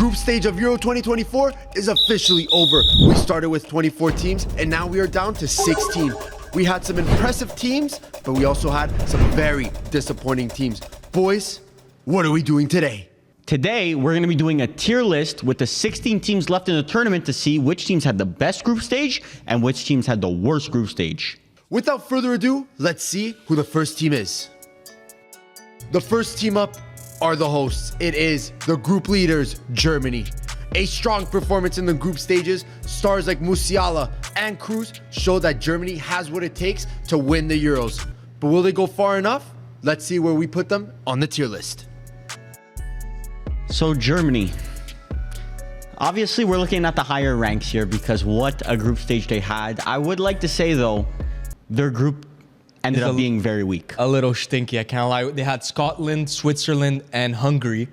group stage of Euro 2024 is officially over. We started with 24 teams and now we are down to 16. We had some impressive teams, but we also had some very disappointing teams. Boys, what are we doing today? Today, we're going to be doing a tier list with the 16 teams left in the tournament to see which teams had the best group stage and which teams had the worst group stage. Without further ado, let's see who the first team is. The first team up are the hosts. It is the group leaders, Germany. A strong performance in the group stages. Stars like Musiala and Cruz show that Germany has what it takes to win the Euros. But will they go far enough? Let's see where we put them on the tier list. So Germany. Obviously, we're looking at the higher ranks here because what a group stage they had. I would like to say, though, their group ended up being very weak. A little stinky, I can't lie. They had Scotland, Switzerland, and Hungary.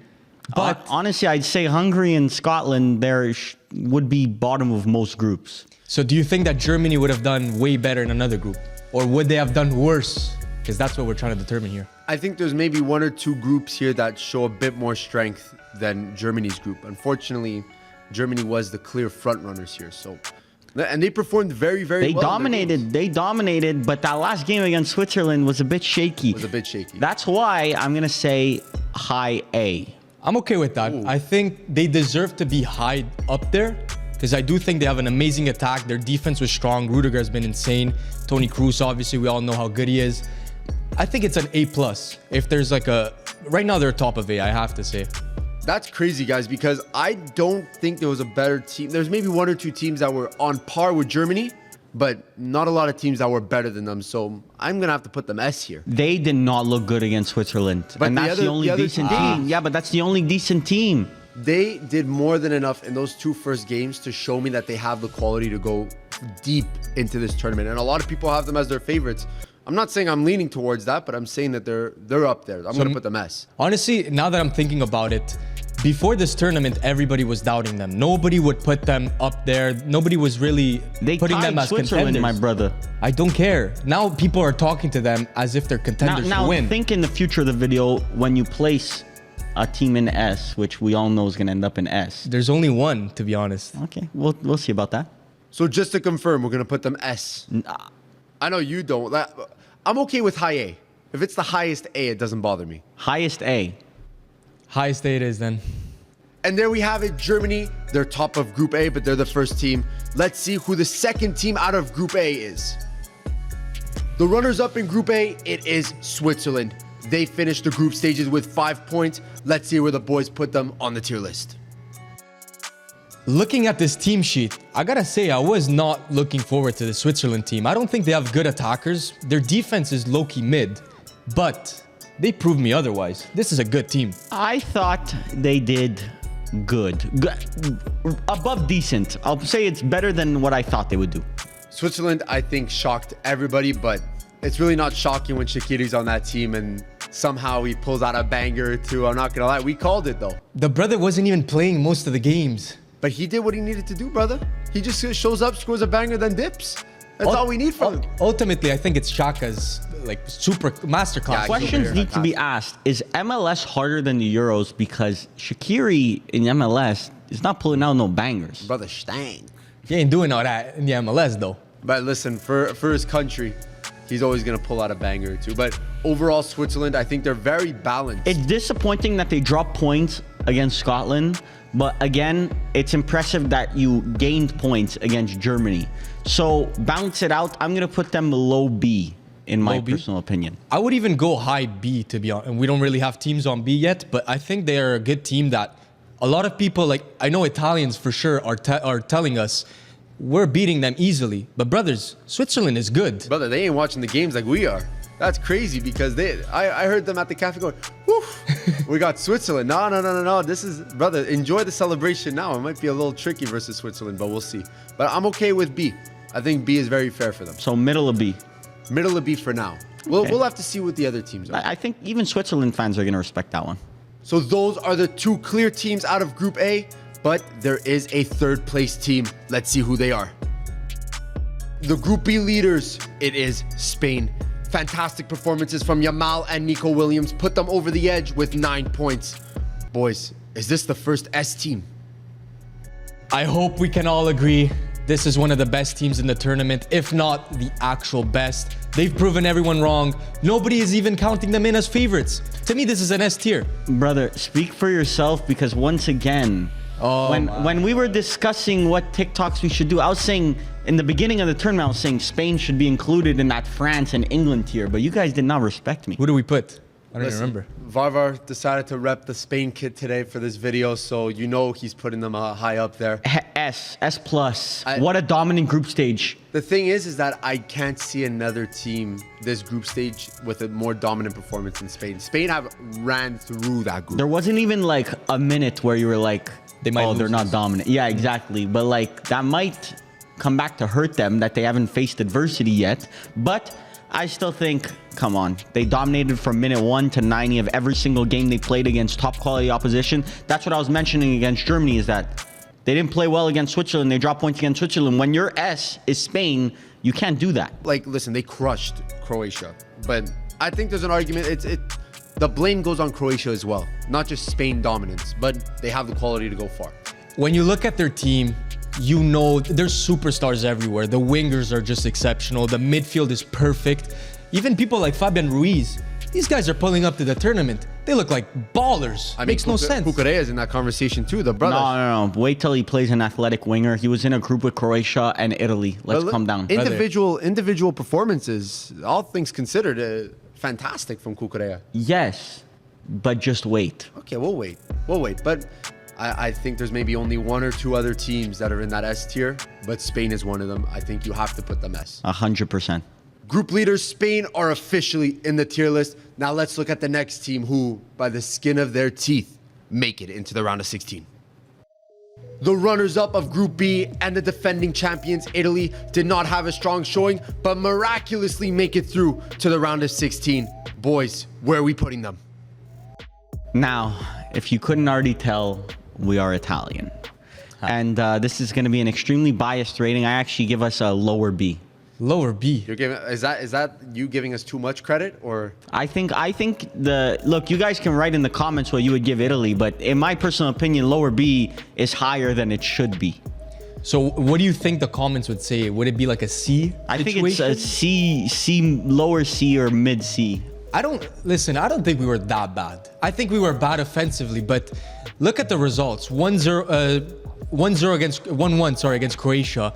But honestly, I'd say Hungary and Scotland there would be bottom of most groups. So do you think that Germany would have done way better in another group? Or would they have done worse? Because that's what we're trying to determine here. I think there's maybe one or two groups here that show a bit more strength than Germany's group. Unfortunately, Germany was the clear front runners here. And they performed very, very well. They dominated, but that last game against Switzerland was a bit shaky. That's why I'm going to say high A. I'm okay with that. Ooh. I think they deserve to be high up there because I do think they have an amazing attack. Their defense was strong. Rudiger has been insane. Toni Kroos, obviously, we all know how good he is. I think it's an A+. If there's like a... Right now, they're top of A, I have to say. That's crazy, guys, because I don't think there was a better team. There's maybe one or two teams that were on par with Germany, but not a lot of teams that were better than them. So I'm going to have to put them S here. They did not look good against Switzerland. But and that's the only decent team. Yeah, but that's the only decent team. They did more than enough in those two first games to show me that they have the quality to go deep into this tournament. And a lot of people have them as their favorites. I'm not saying I'm leaning towards that, but I'm saying that they're up there. I'm going to put them S. Honestly, now that I'm thinking about it, before this tournament, everybody was doubting them. Nobody would put them up there. Nobody was really putting them as contenders. My brother. I don't care. Now people are talking to them as if they're contenders to win. Now think in the future of the video when you place a team in S, which we all know is going to end up in S. There's only one, to be honest. Okay, we'll see about that. So just to confirm, we're going to put them S. I know you don't. I'm okay with high A. If it's the highest A, it doesn't bother me. Highest A. Highest A it is then. And there we have it, Germany. They're top of Group A, but they're the first team. Let's see who the second team out of Group A is. The runners-up in Group A, it is Switzerland. They finished the group stages with 5 points. Let's see where the boys put them on the tier list. Looking at this team sheet, I gotta say, I was not looking forward to the Switzerland team. I don't think they have good attackers. Their defense is low-key mid, but they proved me otherwise. This is a good team. I thought they did good. Above decent. I'll say it's better than what I thought they would do. Switzerland, I think, shocked everybody, but it's really not shocking when Shaqiri's on that team and somehow he pulls out a banger or two. I'm not gonna lie, we called it though. The brother wasn't even playing most of the games. But he did what he needed to do, brother. He just shows up, scores a banger, then dips. That's all we need from him. Ultimately, I think it's Xhaka's like super masterclass. Yeah, questions need to be asked. Is MLS harder than the Euros because Shaqiri in MLS is not pulling out no bangers? Brother stank. He ain't doing all that in the MLS though. But listen, for his country, he's always going to pull out a banger or two. But overall, Switzerland, I think they're very balanced. It's disappointing that they dropped points against Scotland. But again, it's impressive that you gained points against Germany. So balance it out. I'm going to put them low B in my personal opinion. I would even go high B, to be honest. And we don't really have teams on B yet, but I think they are a good team that a lot of people, like I know Italians for sure are telling us we're beating them easily. But brothers, Switzerland is good. Brother, they ain't watching the games like we are. That's crazy because I heard them at the cafe going, woof, we got Switzerland. No. This is, brother, enjoy the celebration now. It might be a little tricky versus Switzerland, but we'll see. But I'm okay with B. I think B is very fair for them. So middle of B. Middle of B for now. We'll have to see what the other teams are. I think even Switzerland fans are going to respect that one. So those are the two clear teams out of Group A, but there is a third place team. Let's see who they are. The Group B leaders, it is Spain. Fantastic performances from Yamal and Nico Williams put them over the edge with 9 points. Boys, is this the first S team? I hope we can all agree this is one of the best teams in the tournament, if not the actual best. They've proven everyone wrong. Nobody is even counting them in as favorites. To me, this is an S tier. Brother, speak for yourself, because once again, when we were discussing what TikToks we should do, I was saying in the beginning of the tournament, I was saying Spain should be included in that France and England tier, but you guys did not respect me. Who do we put? I don't even remember. Varvar decided to rep the Spain kit today for this video, so you know he's putting them high up there. S plus. What a dominant group stage. The thing is that I can't see another team this group stage with a more dominant performance than Spain. Spain have ran through that group. There wasn't even like a minute where you were like, they're not dominant. Yeah, exactly. But like that might come back to hurt them, that they haven't faced adversity yet. But I still think, come on, they dominated from minute 1 to 90 of every single game they played against top quality opposition. That's what I was mentioning against Germany, is that they didn't play well against Switzerland. They dropped points against Switzerland. When your S is Spain, you can't do that. Like, listen, they crushed Croatia, but I think there's an argument. The blame goes on Croatia as well, not just Spain dominance, but they have the quality to go far. When you look at their team, you know there's superstars everywhere. The wingers are just exceptional. The midfield is perfect. Even people like Fabian Ruiz, these guys are pulling up to the tournament. They look like ballers. Makes no sense. Cucurella is in that conversation too, the brothers. No. Wait till he plays an athletic winger. He was in a group with Croatia and Italy. Let's calm down. Individual performances, all things considered, fantastic from Cucurella. Yes, but just wait. Okay, we'll wait. But I think there's maybe only 1 or 2 other teams that are in that S tier, but Spain is one of them. I think you have to put them S. 100%. Group leaders, Spain, are officially in the tier list. Now let's look at the next team who, by the skin of their teeth, make it into the round of 16. The runners-up of Group B and the defending champions, Italy, did not have a strong showing, but miraculously make it through to the round of 16. Boys, where are we putting them? Now, if you couldn't already tell, we are Italian. And this is going to be an extremely biased rating. I actually give us a lower B. Lower B. You're giving, is that you giving us too much credit, or? I think look, you guys can write in the comments what you would give Italy, but in my personal opinion, lower B is higher than it should be. So what do you think the comments would say? Would it be like a C I think it's a C, lower C or mid C. I don't think we were that bad. I think we were bad offensively, but look at the results. 1-1 against Croatia.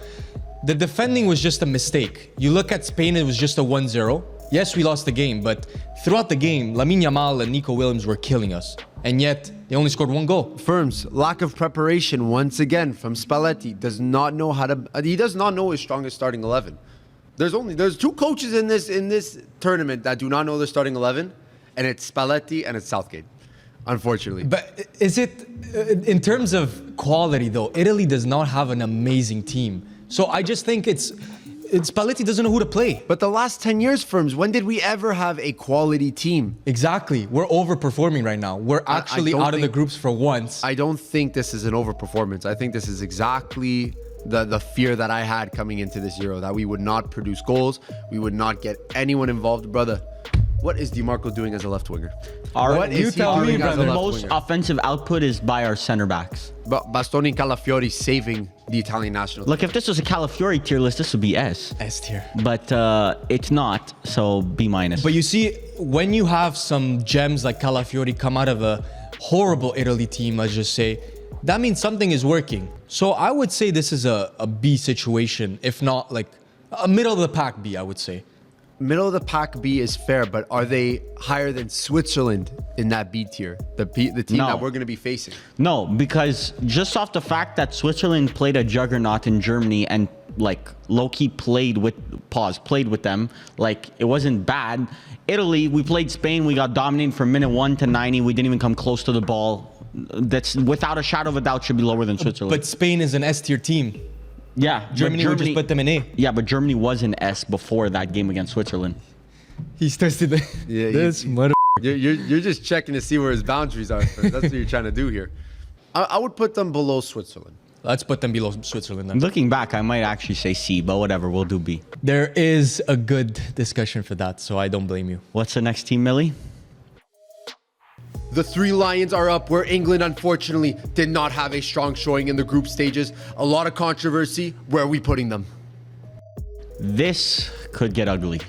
The defending was just a mistake. You look at Spain, it was just a 1-0. Yes, we lost the game, but throughout the game, Lamine Yamal and Nico Williams were killing us. And yet, they only scored 1 goal. Firms, lack of preparation once again from Spalletti. Does not know he does not know his strongest starting 11. There's 2 coaches in this tournament that do not know their starting 11, and it's Spalletti and it's Southgate, unfortunately. But is it, in terms of quality though, Italy does not have an amazing team. So I just think Spalletti doesn't know who to play. But the last 10 years, Firms, when did we ever have a quality team? Exactly. We're overperforming right now. We're actually out of the groups for once. I don't think this is an overperformance. I think this is exactly the fear that I had coming into this Euro, that we would not produce goals, we would not get anyone involved. Brother, what is DiMarco doing as a left winger? The most offensive output is by our center backs. But Bastoni Calafiori saving the Italian national team. Look, if this was a Calafiori tier list, this would be S. S tier. But it's not, so B minus. But you see, when you have some gems like Calafiori come out of a horrible Italy team, let's just say, that means something is working. So I would say this is a B situation, if not like a middle of the pack B, I would say. Middle of the pack B is fair, but are they higher than Switzerland in that B tier? The team that we're going to be facing? No, because just off the fact that Switzerland played a juggernaut in Germany and like low-key played with them, like it wasn't bad. Italy, we played Spain, we got dominated from minute 1 to 90. We didn't even come close to the ball. That's without a shadow of a doubt should be lower than Switzerland. But Spain is an S tier team. Yeah, Germany would just put them in A. Yeah, but Germany was in S before that game against Switzerland. He's tested this mother. You're just checking to see where his boundaries are. That's what you're trying to do here. I would put them below Switzerland. Let's put them below Switzerland then. Looking back, I might actually say C, but whatever, we'll do B. There is a good discussion for that, so I don't blame you. What's the next team, Millie? The three Lions are up, where England unfortunately did not have a strong showing in the group stages. A lot of controversy. Where are we putting them? This could get ugly.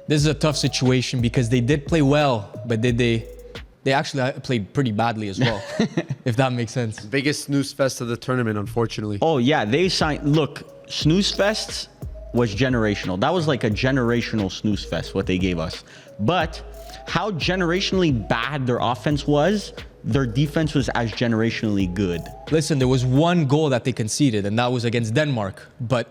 This is a tough situation because they did play well, but they actually played pretty badly as well, if that makes sense. Biggest snooze fest of the tournament, unfortunately. Oh yeah, they signed. Look, snooze fest was generational. That was like a generational snooze fest, what they gave us. But how generationally bad their offense was, their defense was as generationally good. Listen, there was one goal that they conceded, and that was against Denmark. But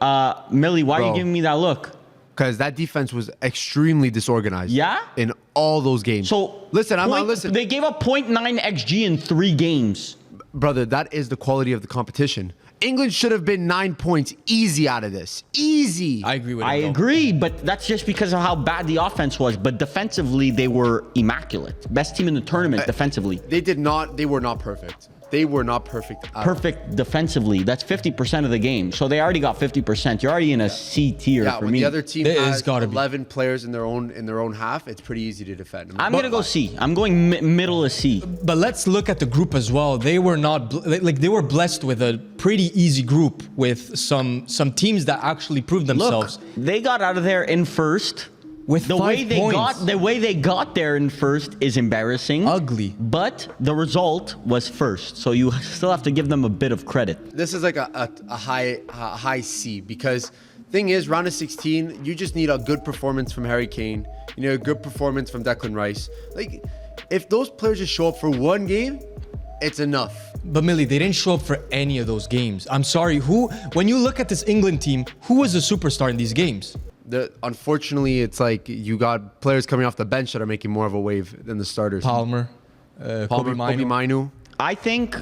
Millie, why are you Bro. giving me that look? Because that defense was extremely disorganized. Yeah? In all those games. So listen, I'm not listening. They gave up 0.9 XG in 3 games. Brother, that is the quality of the competition. England should have been 9 points easy out of this. Easy. I agree with I him, though. agree, but that's just because of how bad the offense was. But defensively, they were immaculate. Best team in the tournament defensively. They were not perfect. They were not perfect at all. Perfect defensively. That's 50% of the game. So they already got 50%. You're already in a C tier Yeah, for when me. the other team It has has gotta be. 11 players in their own half, it's pretty easy to defend. I'm going to go C. I'm going middle of C. But let's look at the group as well. They were not they were blessed with a pretty easy group with some teams that actually proved Look, themselves. they got out of there in first. With the 5 way they points. the way they got there in first is embarrassing. Ugly. But the result was first. So you still have to give them a bit of credit. This is like a high C, because thing is, round of 16, you just need a good performance from Harry Kane. You need a good performance from Declan Rice. Like, if those players just show up for one game, it's enough. But Millie, they didn't show up for any of those games. I'm sorry. When you look at this England team, who was the superstar in these games? Unfortunately, it's like you got players coming off the bench that are making more of a wave than the starters. Palmer, Kobe Mainu. I think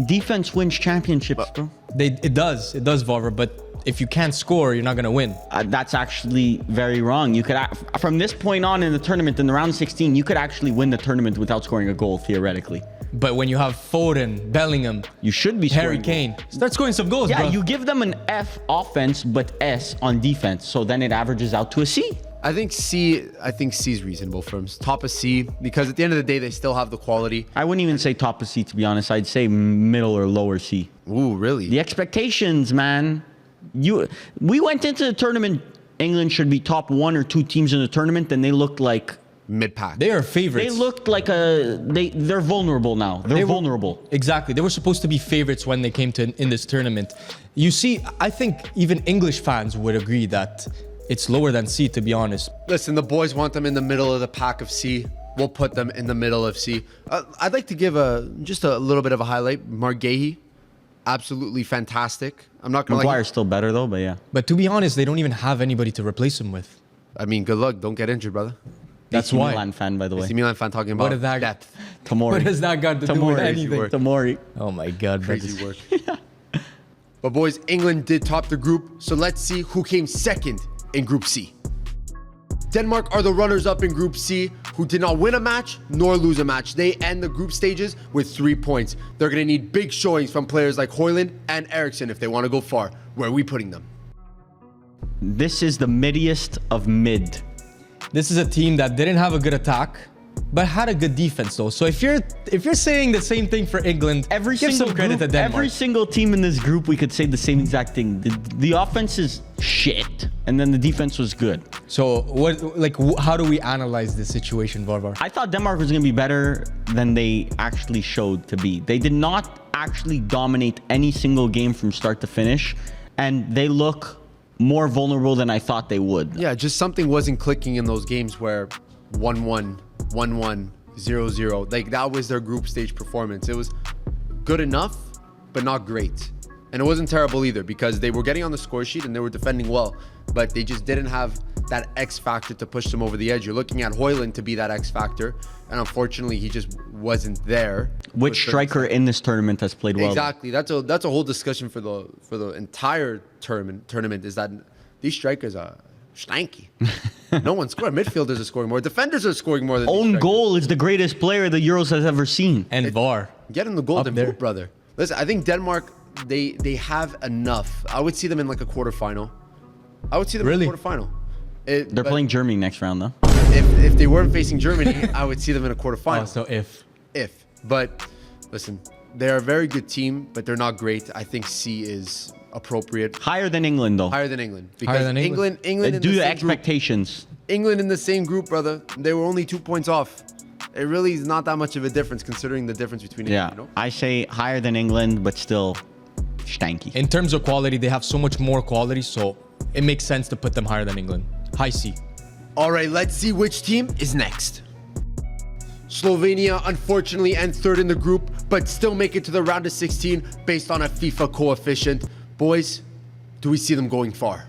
defense wins championships, bro. It does, Varver. But if you can't score, you're not gonna win. That's actually very wrong. You could, from this point on in the tournament, in the round 16, you could actually win the tournament without scoring a goal, theoretically. But when you have Foden, Bellingham, You should be Harry scoring Kane, goals. start scoring some goals, Yeah, bro. you give them an F offense, but S on defense. So then it averages out to a C. I think C is reasonable for them. Top of C, because at the end of the day, they still have the quality. I wouldn't even say top of C, to be honest. I'd say middle or lower C. Ooh, really? The expectations, man. We went into the tournament, England should be top 1 or 2 teams in the tournament, and they looked like Mid-pack. They are they favorites. looked like they're vulnerable now. They're vulnerable. Exactly. They were supposed to be favorites when they came in this tournament. You see, I think even English fans would agree that it's lower than C, to be honest. Listen, the boys want them in the middle of the pack of C. We'll put them in the middle of C. I'd like to give just a little bit of a highlight. Marguehi, absolutely fantastic. I'm not gonna Maguire's still better though, but yeah. But to be honest, they don't even have anybody to replace him with. I mean, good luck. Don't get injured, brother. That's AC why. Milan fan, by the way. AC Milan fan talking What about is that? depth. Tomori. What has that got to do with anything? work. Tomori. Oh my God, Crazy brothers. work. But boys, England did top the group. So let's see who came second in Group C. Denmark are the runners-up in Group C, who did not win a match nor lose a match. They end the group stages with 3 points. They're going to need big showings from players like Højlund and Eriksen if they want to go far. Where are we putting them? This is the middiest of mid. This is a team that didn't have a good attack, but had a good defense though. So if you're saying the same thing for England, give some credit to Denmark. Every single team in this group, we could say the same exact thing. The offense is shit, and then the defense was good. So how do we analyze this situation, Varvar? I thought Denmark was going to be better than they actually showed to be. They did not actually dominate any single game from start to finish, and they look more vulnerable than I thought they would. Yeah, just something wasn't clicking in those games where 1-1, 1-1, 0-0. Like, that was their group stage performance. It was good enough, but not great. And it wasn't terrible either, because they were getting on the score sheet and they were defending well, but they just didn't have that X factor to push them over the edge. You're looking at Højlund to be that X factor, and unfortunately, he just wasn't there. Which striker in this tournament has played well? Exactly. That's a whole discussion for the entire tournament. Is that these strikers are stanky. No one scored. Midfielders are scoring more. Defenders are scoring more than these Own strikers. goal is the greatest player the Euros has ever seen. And VAR. Get in the golden Up there. boot, brother. Listen, I think Denmark, they have enough. I would see them in like a quarterfinal. I would see them Really? in a quarterfinal. They're playing Germany next round, though. If they weren't facing Germany, I would see them in a quarterfinal. Oh, so if. But listen, they're a very good team, but they're not great. I think C is appropriate. Higher than England, though. Higher than England. Because Higher than England? England Due to expectations. England in the same group, brother. They were only 2 points off. It really is not that much of a difference considering the difference between Yeah, England, you know? I say higher than England, but still stanky. In terms of quality, they have so much more quality, so it makes sense to put them higher than England. High C. All right, let's see which team is next. Slovenia unfortunately end third in the group, but still make it to the round of 16 based on a FIFA coefficient. Boys, do we see them going far?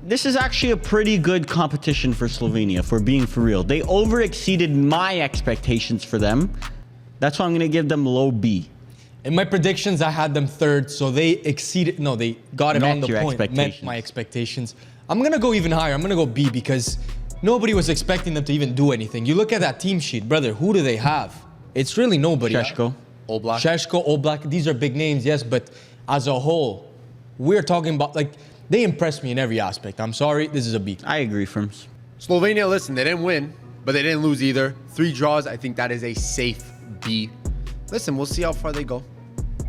This is actually a pretty good competition for Slovenia, for being for real. They over-exceeded my expectations for them. That's why I'm going to give them low B. In my predictions, I had them third, so they exceeded. No, they got it on the point. Met my expectations. I'm going to go even higher. I'm going to go B because nobody was expecting them to even do anything. You look at that team sheet, brother, who do they have? It's really nobody. Sheshko. Oblak. Sheshko, Oblak, these are big names, yes, but as a whole, we're talking about, like, they impressed me in every aspect. I'm sorry, this is a B. I agree, Frims. Slovenia, listen, they didn't win, but they didn't lose either. 3 draws, I think that is a safe B. Listen, we'll see how far they go.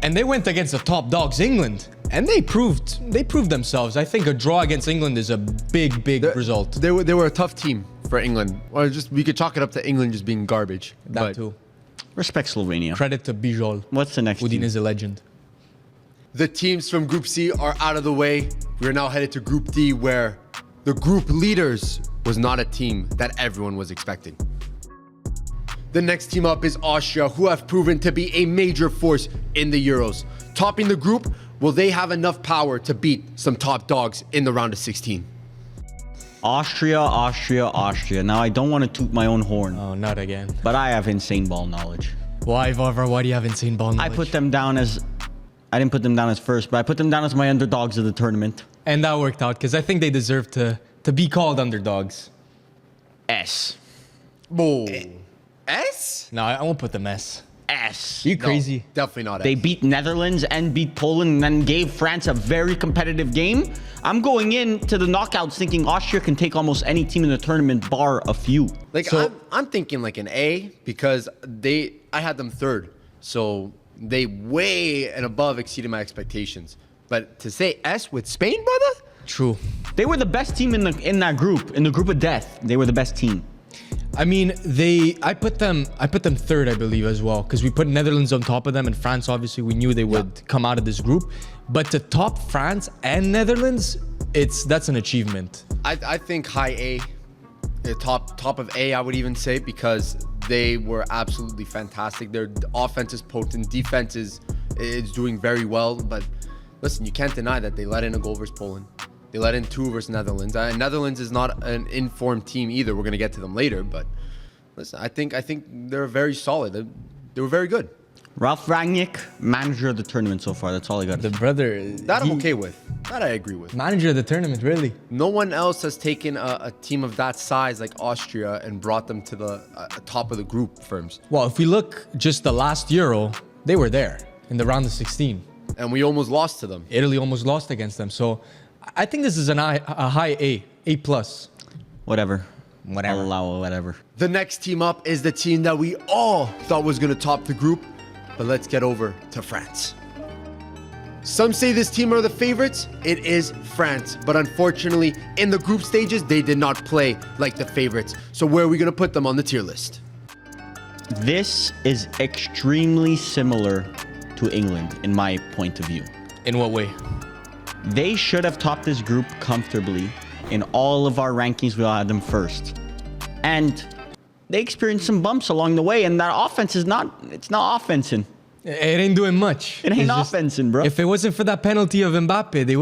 And they went against the top dogs, England, and they proved themselves. I think a draw against England is a big result. They were a tough team for England. Or just we could chalk it up to England just being garbage. That too. Respect Slovenia. Credit to Bijol. What's the next Udine team? is a legend. The teams from Group C are out of the way. We are now headed to Group D, where the group leaders was not a team that everyone was expecting. The next team up is Austria, who have proven to be a major force in the Euros. Topping the group, will they have enough power to beat some top dogs in the round of 16? Austria. Now, I don't want to toot my own horn, Oh, not again. but I have insane ball knowledge. Why, Varvar? Why do you have insane ball knowledge? I put them down as... I didn't put them down as first, but I put them down as my underdogs of the tournament. And that worked out, because I think they deserve to be called underdogs. S. Whoa. S? No, I won't put them S. S. You crazy? No, definitely not S. They beat Netherlands and beat Poland and then gave France a very competitive game. I'm going into the knockouts thinking Austria can take almost any team in the tournament, bar a few. Like, So- I'm thinking like an A because I had them third. So they way and above exceeded my expectations. But to say S with Spain, brother? True. They were the best team in the group of death. They were the best team. I mean, I put them third, I believe, as well, because we put Netherlands on top of them, and France, obviously, we knew they would come out of this group. But to top France and Netherlands, that's an achievement. I think high A, the top of A, I would even say, because they were absolutely fantastic. Their offense is potent, defense is doing very well. But listen, you can't deny that they let in a goal versus Poland. They let in 2 versus Netherlands. Netherlands is not an informed team either. We're going to get to them later. But listen, I think they're very solid. They were very good. Ralf Rangnick, manager of the tournament so far. That's all I got. The brother. That I'm okay with. That I agree with. Manager of the tournament, really. No one else has taken a team of that size like Austria and brought them to the top of the group firms. Well, if we look just the last Euro, they were there in the round of 16. And we almost lost to them. Italy almost lost against them. So I think this is a high A, A+. Whatever. Whatever. I'll allow whatever. The next team up is the team that we all thought was going to top the group. But let's get over to France. Some say this team are the favorites. It is France. But unfortunately, in the group stages, they did not play like the favorites. So where are we going to put them on the tier list? This is extremely similar to England, in my point of view. In what way? They should have topped this group comfortably. In all of our rankings, we all had them first. And they experienced some bumps along the way, and that offense it's not offensing. It ain't doing much. It ain't It's just- offensing, bro. If it wasn't for that penalty of Mbappe, they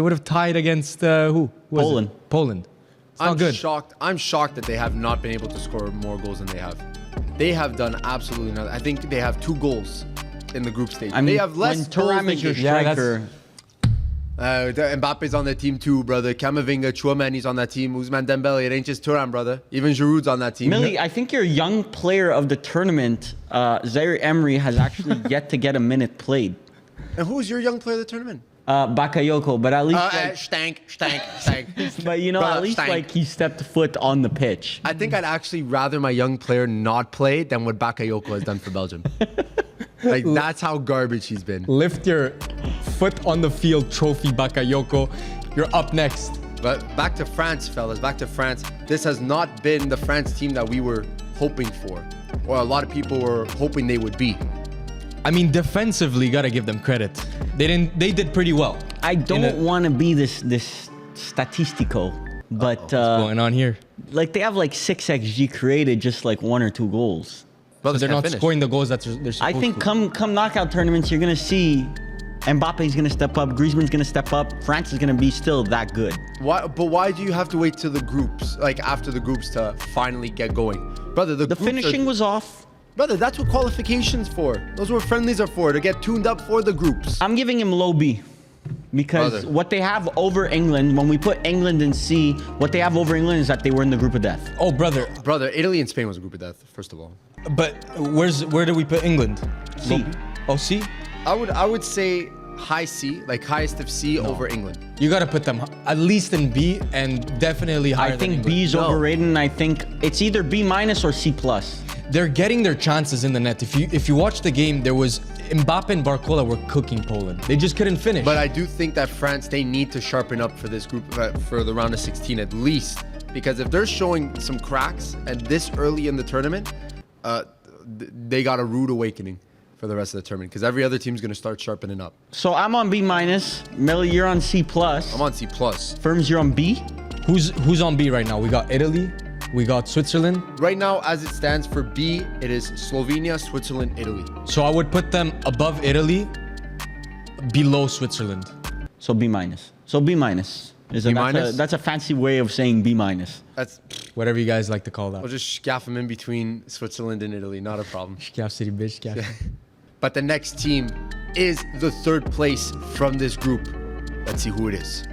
would have tied against who? Was it? Poland. Poland. It's not good. I'm shocked that they have not been able to score more goals than they have. They have done absolutely nothing. I think they have 2 goals in the group stage. I mean, they have less when goals Thuram than is your games. Yeah, striker, Mbappe's on the team too, brother. Camavinga, Chouameni's on that team. Ousmane Dembele, it ain't just Thuram, brother. Even Giroud's on that team. Millie, I think your young player of the tournament, Zaire Emery, has actually yet to get a minute played. And who's your young player of the tournament? Bakayoko, but at least like, Stank. but you know, Brother, at least stank. like he stepped foot on the pitch. I think I'd actually rather my young player not play than what Bakayoko has done for Belgium. Like, that's how garbage he's been. Lift your foot on the field trophy, Bakayoko. You're up next. But back to France, fellas. Back to France. This has not been the France team that we were hoping for, or a lot of people were hoping they would be. I mean, defensively, gotta give them credit. They did pretty well. I don't want to be this statistico, but What's going on here? like they have like 6 xG created, just like 1 or 2 goals. Brothers They're can't not finish. scoring the goals that they're supposed I think to. come knockout tournaments, you're gonna see Mbappe's gonna step up, Griezmann's gonna step up, France is gonna be still that good. Why do you have to wait till the groups, like after the groups, to finally get going, brother? The groups Finishing was off. brother. That's what qualifications for. Those are what friendlies are for, to get tuned up for the groups. I'm giving him low B because Brother. what they have over England, when we put England in C, what they have over England is that they were in the group of death. Oh, brother. Brother, Italy and Spain was a group of death. First of all, But where do we put England? C. Oh, C? I would say high C, like highest of C over England. You gotta put them at least in B and definitely higher I than think England. B is No. overrated, and I think it's either B minus or C plus. They're getting their chances in the net. If you watch the game, there was Mbappe and Barcola were cooking Poland. They just couldn't finish. But I do think that France, they need to sharpen up for this group, for the round of 16 at least, because if they're showing some cracks and this early in the tournament, they got a rude awakening for the rest of the tournament, because every other team's going to start sharpening up. So I'm on B minus. Melly, you're on C plus. I'm on C plus. Firms, you're on B. who's on B right now? We got Italy, we got Switzerland. Right now, as it stands for B, it is Slovenia, Switzerland, Italy. So I would put them above Italy, below Switzerland. So B minus. So B minus. B minus? That's a fancy way of saying B minus. That's, Whatever you guys like to call that. I'll just scaff them in between Switzerland and Italy, not a problem. Scaff City, bitch. Scaff. But the next team is the third place from this group. Let's see who it is.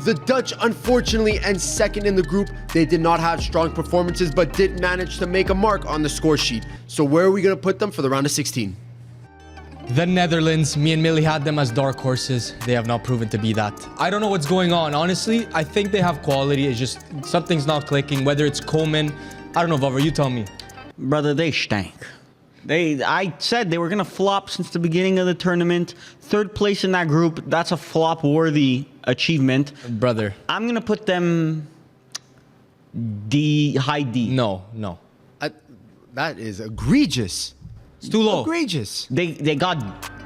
The Dutch, unfortunately, and second in the group. They did not have strong performances, but did manage to make a mark on the score sheet. So where are we going to put them for the round of 16? The Netherlands, me and Millie had them as dark horses. They have not proven to be that. I don't know what's going on. Honestly, I think they have quality. It's just something's not clicking. Whether it's Coleman, I don't know, Vavra, you tell me. Brother, they stank. I said they were gonna flop since the beginning of the tournament. Third place in that group, that's a flop-worthy achievement. Brother, I'm gonna put them D, high D. no. That is egregious. It's too low. Egregious. They got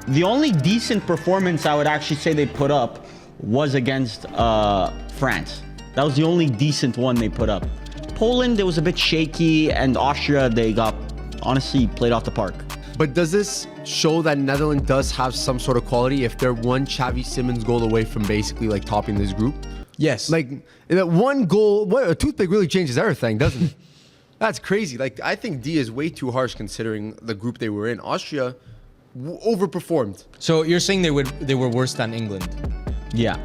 the only decent performance I would actually say they put up was against France. That was the only decent one they put up. Poland, it was a bit shaky, and Austria, they got honestly played off the park. But does this show that Netherlands does have some sort of quality if they're one Xavi Simons goal away from basically like topping this group? Yes. Like that one goal, a toothpick really changes everything, doesn't it? That's crazy. Like, I think D is way too harsh considering the group they were in. Austria overperformed. So you're saying they were worse than England, Yeah.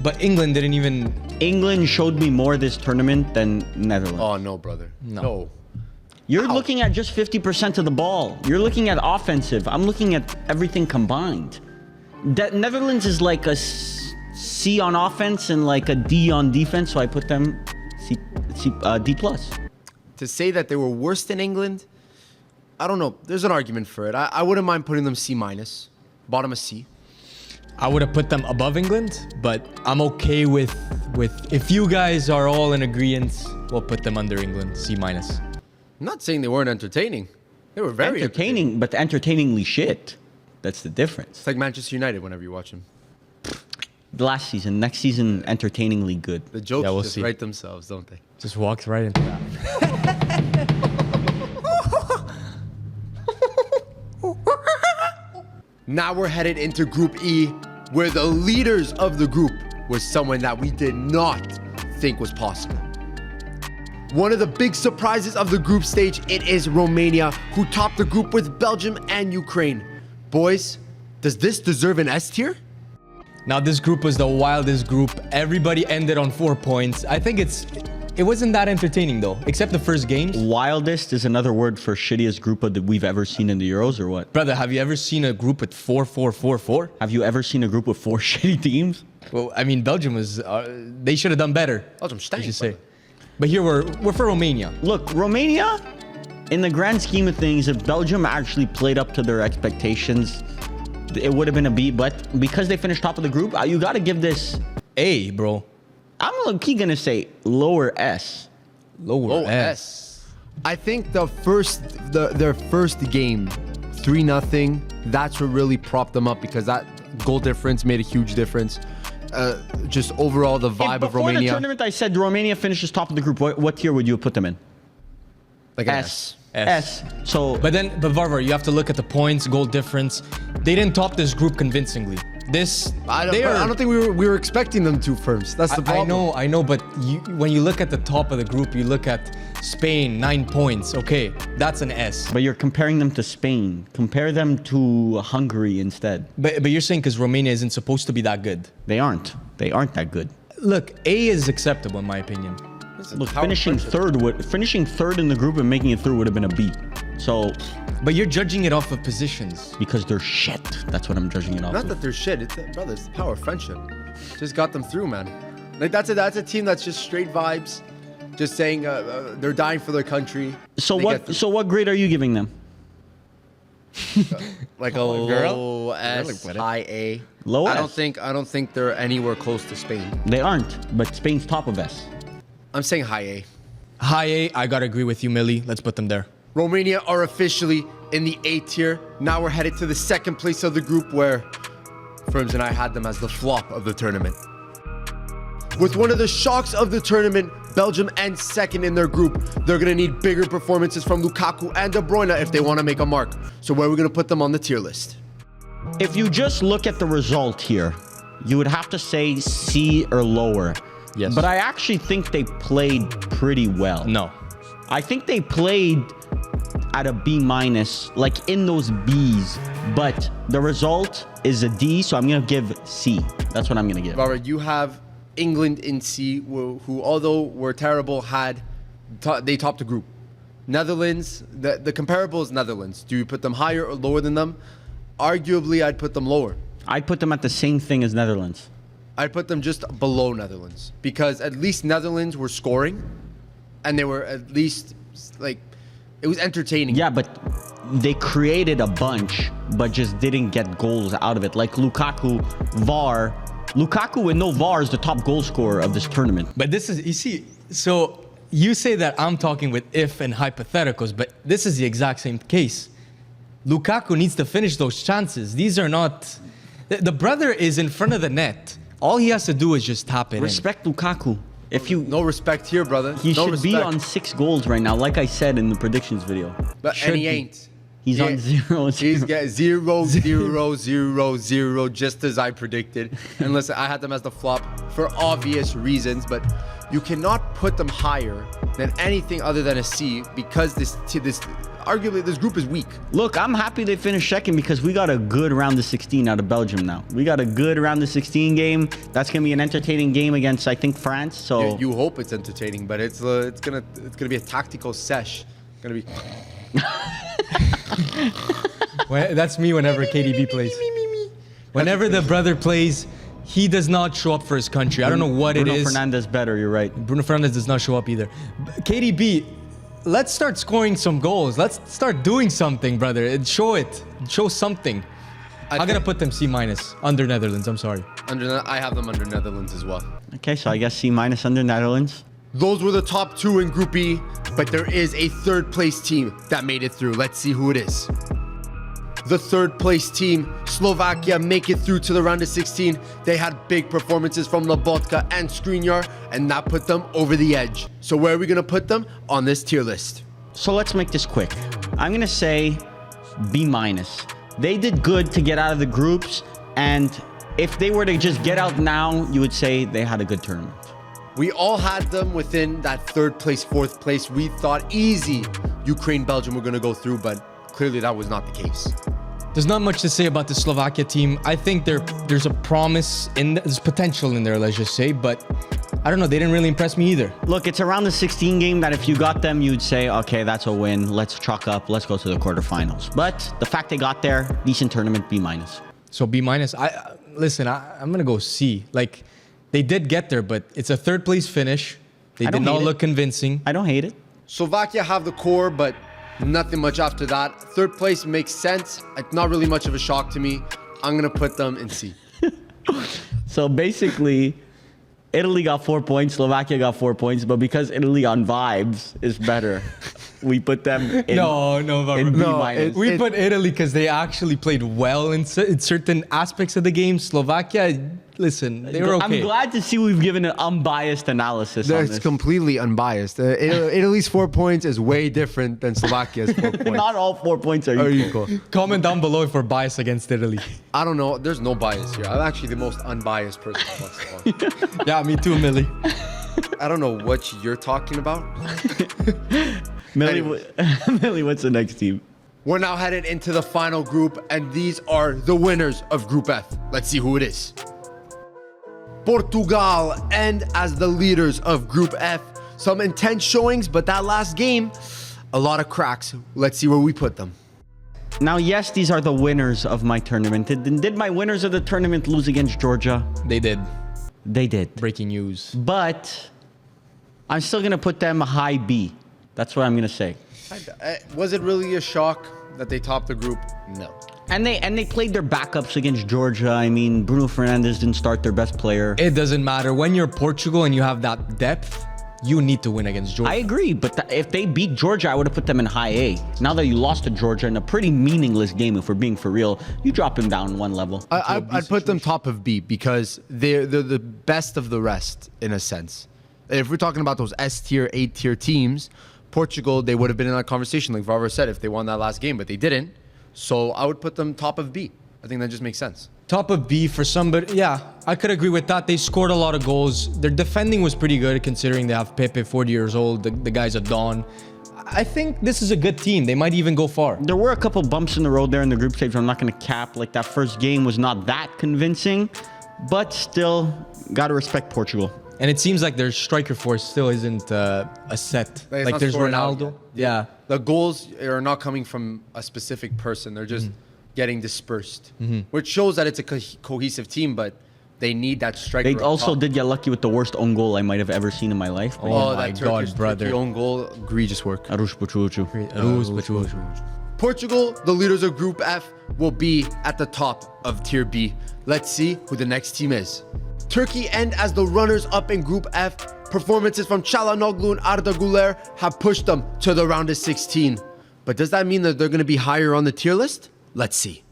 but England didn't even. England showed me more this tournament than Netherlands. Oh no, brother. No. You're Ow. looking at just 50% of the ball. You're looking at offensive. I'm looking at everything combined. Netherlands is like a C on offense and like a D on defense, so I put them D plus. To say that they were worse than England, I don't know. There's an argument for it. I wouldn't mind putting them C minus, bottom of C. I would have put them above England, but I'm okay with if you guys are all in agreement, we'll put them under England, C minus. I'm not saying they weren't entertaining. They were very Entertaining, but entertainingly shit. That's the difference. It's like Manchester United whenever you watch them. The last season, next season, entertainingly good. The jokes Yeah, we'll just see. write themselves, don't they? Just walks right into that. Now we're headed into Group E, where the leaders of the group was someone that we did not think was possible. One of the big surprises of the group stage, it is Romania, who topped the group with Belgium and Ukraine. Boys, does this deserve an S tier? Now this group was the wildest group. Everybody ended on 4 points. I think it's It wasn't that entertaining though, except the first games. Wildest is another word for shittiest group that we've ever seen in the Euros, or what? Brother, have you ever seen a group with 4-4-4-4? Have you ever seen a group with 4 shitty teams? Well, I mean, Belgium was, they should have done better. Belgium stank, I should say. brother. But here we're for Romania. Look, Romania, in the grand scheme of things, if Belgium actually played up to their expectations, it would have been a B. But because they finished top of the group, you got to give this A, bro. I'm low-key gonna say lower S. Lower S. I think their first game, 3-0, that's what really propped them up because that goal difference made a huge difference. Just overall, the vibe of Romania. Before the tournament, I said Romania finishes top of the group. What tier would you put them in? Like an S. S. So, But Varvar, you have to look at the points, goal difference. They didn't top this group convincingly. I don't think we were expecting them to first. That's the problem. I know, but when you look at the top of the group, you look at Spain, 9 points. Okay, that's an S. but you're comparing them to Spain. Compare them to Hungary instead. But you're saying because Romania isn't supposed to be that good. They aren't. They aren't that good. Look, A is acceptable in my opinion. Look, finishing third in the group and making it through would have been a B. So, But you're judging it off of positions. because they're shit. That's what I'm judging it off Not of. that they're shit. It's the power of friendship. Just got them through, man. Like that's a team that's just straight vibes, just saying they're dying for their country. So They get through. what grade are you giving them? Like a girl? low S, high A. Low I S? don't think they're anywhere close to Spain. They aren't, but Spain's top of S. I'm saying high A. High A, I gotta agree with you, Millie. Let's put them there. Romania are officially in the A tier. Now we're headed to the second place of the group where Firms and I had them as the flop of the tournament. With one of the shocks of the tournament, Belgium ends second in their group. They're going to need bigger performances from Lukaku and De Bruyne if they want to make a mark. So where are we going to put them on the tier list? If you just look at the result here, you would have to say C or lower. Yes. But I actually think they played pretty well. No. I think they played at a B minus, like in those Bs, but the result is a D, so I'm gonna give C. That's what I'm gonna give. Robert, you have England in C, who although were terrible, they topped the group. Netherlands, the comparable is Netherlands. Do you put them higher or lower than them? Arguably, I'd put them lower. I'd put them at the same thing as Netherlands. I'd put them just below Netherlands because at least Netherlands were scoring, and they were at least like it was entertaining. Yeah, but they created a bunch, but just didn't get goals out of it. Like Lukaku, VAR. Lukaku with no VAR is the top goal scorer of this tournament. But this is, you see, so you say that I'm talking with if and hypotheticals, but this is the exact same case. Lukaku needs to finish those chances. These are not, the brother is in front of the net. All he has to do is just tap it Respect Lukaku. If you, No respect here, brother. he no should respect. be on 6 goals right now, like I said in the predictions video. But should and he be. ain't. He's on 0. He's got 0, 0, 0, 0, just as I predicted. And listen, I had them as the flop for obvious reasons, but you cannot put them higher than anything other than a C because arguably this group is weak. Look, I'm happy they finished second because we got a good round of 16 out of Belgium now. We got a good round of 16 game. That's gonna be an entertaining game against, I think, France. So You hope it's entertaining, but it's gonna be a tactical sesh. Gonna be. Well, that's me whenever KDB plays. Whenever the brother plays, he does not show up for his country. I don't know what Bruno it is. Fernandes better. You're right. Bruno Fernandes does not show up either. KDB, let's start scoring some goals. Let's start doing something, brother. Show it. Show something. I'm gonna put them C minus under Netherlands. I'm sorry. I have them under Netherlands as well. Okay, so I guess C minus under Netherlands. Those were the top 2 in Group E, but there is a third place team that made it through. Let's see who it is. The third place team, Slovakia, make it through to the round of 16. They had big performances from Lobotka and Skriniar, and that put them over the edge. So where are we gonna put them on this tier list? So let's make this quick. I'm gonna say B minus. They did good to get out of the groups, and if they were to just get out now, you would say they had a good tournament. We all had them within that third place, fourth place. We thought easy Ukraine, Belgium were gonna go through, but clearly that was not the case. There's not much to say about the Slovakia team. I think there's a promise there's potential in there, let's just say, but I don't know. They didn't really impress me either. Look, it's around the 16 game that if you got them, you'd say, okay, that's a win. Let's chalk up. Let's go to the quarterfinals. But the fact they got there, decent tournament, B-. So B-. I'm gonna go C. Like, they did get there, but it's a third place finish. They did not look convincing. I don't hate it. Slovakia have the core, but nothing much after that. Third place makes sense. It's not really much of a shock to me. I'm gonna put them in C. So basically, Italy got 4 points, Slovakia got 4 points, but because Italy on vibes is better, we put them in, in B-. We put Italy because they actually played well in certain aspects of the game. Slovakia, listen, they were okay. I'm glad to see we've given an unbiased analysis on It's this. completely unbiased. Italy's 4 points is way different than Slovakia's 4 points. Not all 4 points are equal. Comment down below if we're biased against Italy. I don't know. There's no bias here. I'm actually the most unbiased person about basketball. Yeah, me too, Millie. I don't know what you're talking about. Millie, Anyways. Millie, what's the next team? We're now headed into the final group, and these are the winners of Group F. Let's see who it is. Portugal end as the leaders of Group F. Some intense showings, but that last game, a lot of cracks. Let's see where we put them. Now, yes, these are the winners of my tournament. Did my winners of the tournament lose against Georgia? They did. They did. Breaking news. But I'm still going to put them a high B. That's what I'm going to say. Was it really a shock that they topped the group? No. And they played their backups against Georgia. I mean, Bruno Fernandes didn't start their best player. It doesn't matter. When you're Portugal and you have that depth, you need to win against Georgia. I agree, but if they beat Georgia, I would have put them in high A. Now that you lost to Georgia in a pretty meaningless game, if we're being for real, you drop them down one level. I'd put them top of B because they're the best of the rest, in a sense. If we're talking about those S tier, A tier teams, Portugal, they would have been in that conversation, like Varvar said, if they won that last game, but they didn't. So I would put them top of B. I think that just makes sense. Top of B for somebody, yeah, I could agree with that. They scored a lot of goals. Their defending was pretty good considering they have Pepe, 40 years old. The guy's a Don. I think this is a good team. They might even go far. There were a couple bumps in the road there in the group stage. I'm not going to cap. Like, that first game was not that convincing, but still, got to respect Portugal. And it seems like their striker force still isn't a set. Like there's Ronaldo. Yeah. The goals are not coming from a specific person. They're just getting dispersed, which shows that it's a cohesive team, but they need that striker. They also did get lucky with the worst own goal I might have ever seen in my life. Oh my God, brother. Turkey own goal, egregious work. Portugal, the leaders of Group F, will be at the top of Tier B. Let's see who the next team is. Turkey end as the runners-up in Group F. Performances from Çalhanoğlu and Arda Güler have pushed them to the round of 16. But does that mean that they're going to be higher on the tier list? Let's see.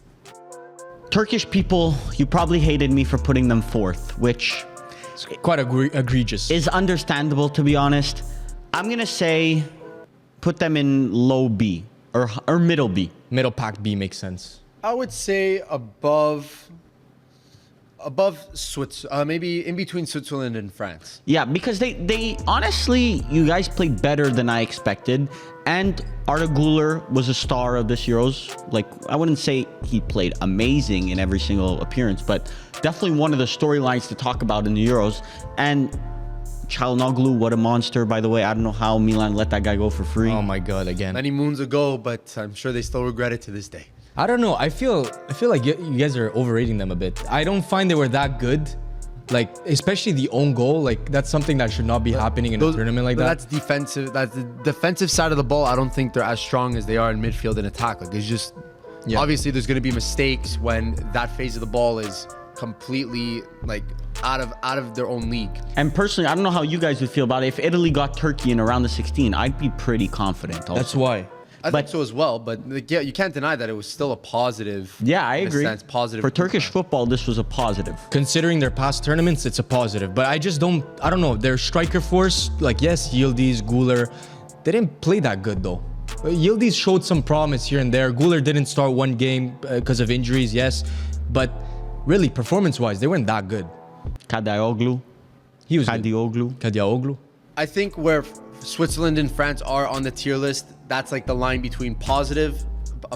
Turkish people, you probably hated me for putting them fourth, which it's quite egregious. Is understandable, to be honest. I'm going to say put them in low B or middle B. Middle pack B makes sense. I would say above Switzerland, maybe in between Switzerland and France. Yeah, because they honestly, you guys played better than I expected. And Arda Güler was a star of this Euros. Like, I wouldn't say he played amazing in every single appearance, but definitely one of the storylines to talk about in the Euros. And Çalhanoğlu, what a monster, by the way. I don't know how Milan let that guy go for free. Oh my God, again. Many moons ago, but I'm sure they still regret it to this day. I don't know. I feel like you guys are overrating them a bit. I don't find they were that good. Like, especially the own goal. Like, that's something that should not be happening in a tournament like that. That's defensive. That's the defensive side of the ball. I don't think they're as strong as they are in midfield and attack. Like, it's just obviously there's going to be mistakes when that phase of the ball is completely like out of their own league. And personally, I don't know how you guys would feel about it. If Italy got Turkey in around the 16, I'd be pretty confident. Also. That's why. I think so as well, but yeah, you can't deny that it was still a positive. Yeah, I agree. Positive for Turkish football, this was a positive. Considering their past tournaments, it's a positive. But I don't know. Their striker force, like yes, Yildiz, Güler, they didn't play that good though. Yildiz showed some promise here and there. Güler didn't start one game because of injuries, yes, but really performance-wise, they weren't that good. Kadioglu. He was Kadioglu. I think where Switzerland and France are on the tier list, that's like the line between a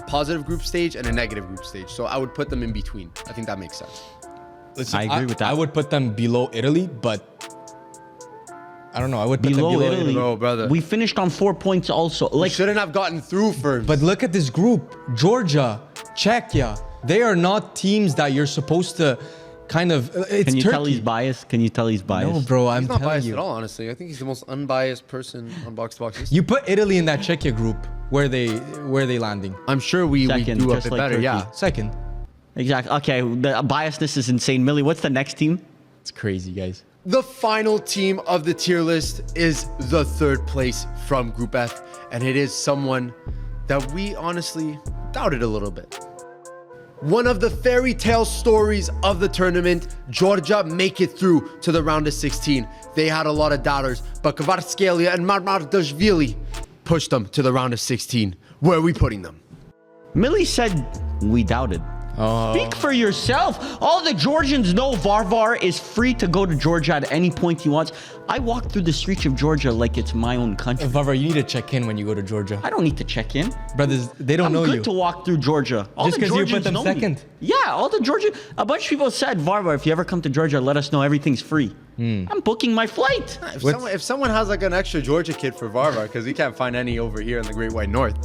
positive group stage and a negative group stage. So I would put them in between. I think that makes sense. Listen, I agree with that. I would put them below Italy, but I don't know. I would put them below below Italy. Bro, brother. We finished on 4 points also. We Like, shouldn't have gotten through first. But look at this group. Georgia, Czechia. They are not teams that you're supposed to kind of... It's can you Turkey. tell he's biased? Can you tell he's biased? No, bro, I'm he's not telling biased you. at all, honestly. I think he's the most unbiased person on Box to Box history. You put Italy in that Czechia group. Where they landing? I'm sure we Second, do a just bit like better, Turkey. yeah. Second. Exactly. Okay, the biasness is insane. Millie, what's the next team? It's crazy, guys. The final team of the tier list is the third place from Group F, and it is someone that we honestly doubted a little bit. One of the fairy tale stories of the tournament, Georgia make it through to the round of 16. They had a lot of doubters, but Kvaratskhelia and Marmardashvili pushed them to the round of 16. Where are we putting them? Millie said we doubted. Speak for yourself. All the Georgians know Varvar is free to go to Georgia at any point he wants. I walk through the streets of Georgia like it's my own country. Varvar, you need to check in when you go to Georgia. I don't need to check in. Brothers, they don't know I'm you. good to walk through Georgia. All Just the 'cause you put Georgians them know me. second? Yeah, all the Georgian. A bunch of people said, Varvar, if you ever come to Georgia, let us know everything's free. I'm booking my flight. If someone has like an extra Georgia kid for Varvar, because we can't find any over here in the Great White North,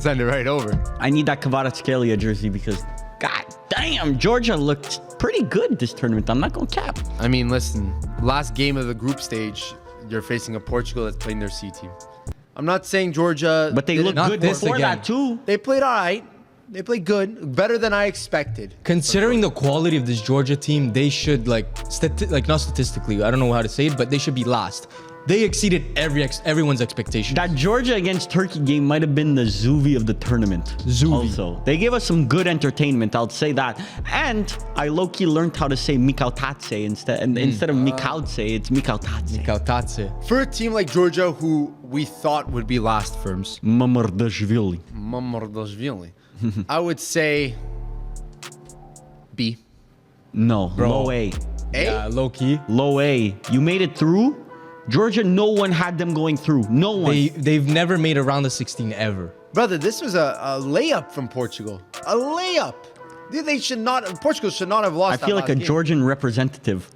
send it right over. I need that Kvaratskhelia jersey because, god damn, Georgia looked pretty good this tournament. I'm not going to cap. I mean, listen, last game of the group stage, you're facing a Portugal that's playing their C team. I'm not saying Georgia... But they looked not good this before again. that too. They played all right. They played good. Better than I expected. Considering the quality of this Georgia team, they should not statistically, I don't know how to say it, but they should be last. They exceeded everyone's expectations. That Georgia against Turkey game might have been the Zuvi of the tournament. Zuvi. Also, they gave us some good entertainment. I'll say that. And I low-key learned how to say Mikautatse instead of Mikautse, it's Mikautatse. Kautatse. For a team like Georgia, who we thought would be last firms, Mamardashvili. Mamardashvili, I would say B. No, Bro. low A. A? Yeah, low key. Low A. You made it through. Georgia, no one had them going through. No one. They've never made a round of 16 ever. Brother, this was a layup from Portugal. A layup. They should not... Portugal should not have lost I feel that like a last game. Georgian representative.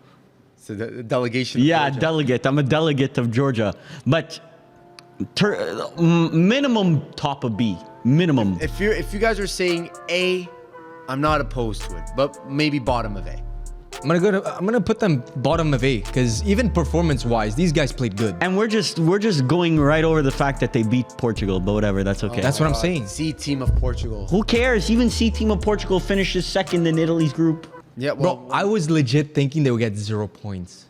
It's a delegation. of Yeah, Georgia. delegate. I'm a delegate of Georgia. But minimum top of B. Minimum. If you guys are saying A, I'm not opposed to it, but maybe bottom of A. I'm gonna put them bottom of A because even performance-wise, these guys played good. And we're just going right over the fact that they beat Portugal, but whatever, that's okay. That's what I'm saying. C team of Portugal. Who cares? Even C team of Portugal finishes second in Italy's group. Yeah, well, Bro, I was legit thinking they would get 0 points.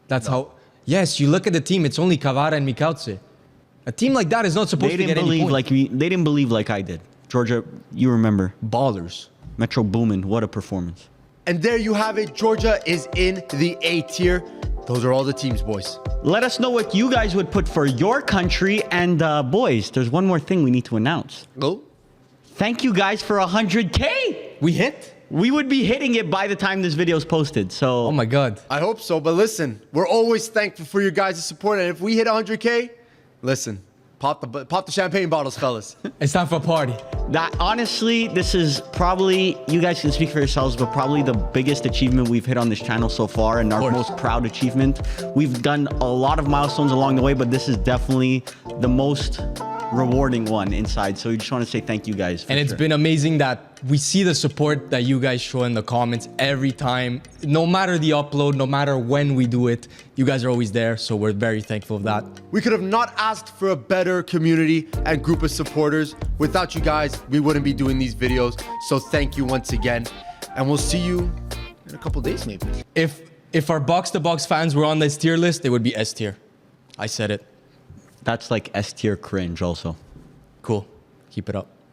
That's how... Yes, you look at the team, it's only Cavara and Mikautse. A team like that is not supposed They to get didn't any believe points. like me. They didn't believe like I did. Georgia, you remember? Ballers. Metro Boomin, what a performance. and there you have it. Georgia is in the A tier. Those are all the teams, boys. Let us know what you guys would put for your country. And boys, there's one more thing we need to announce. Go. Thank you guys for 100K. We hit? We would be hitting it by the time this video is posted. So Oh my God. I hope so, but listen, we're always thankful for your guys' support, and if we hit 100K, listen, pop the champagne bottles, fellas. It's time for a party. that honestly, this is probably, you guys can speak for yourselves, but probably the biggest achievement we've hit on this channel so far, and our most proud achievement. We've done a lot of milestones along the way, but this is definitely the most rewarding one inside. So we just want to say thank you guys. And it's been amazing that we see the support that you guys show in the comments every time. No matter the upload, no matter when we do it, you guys are always there. So we're very thankful of that. We could have not asked for a better community and group of supporters. Without you guys, we wouldn't be doing these videos. So thank you once again, and we'll see you in a couple days maybe. If our box-to-box fans were on this tier list, they would be S tier. I said it. That's like S tier cringe also. Cool. Keep it up.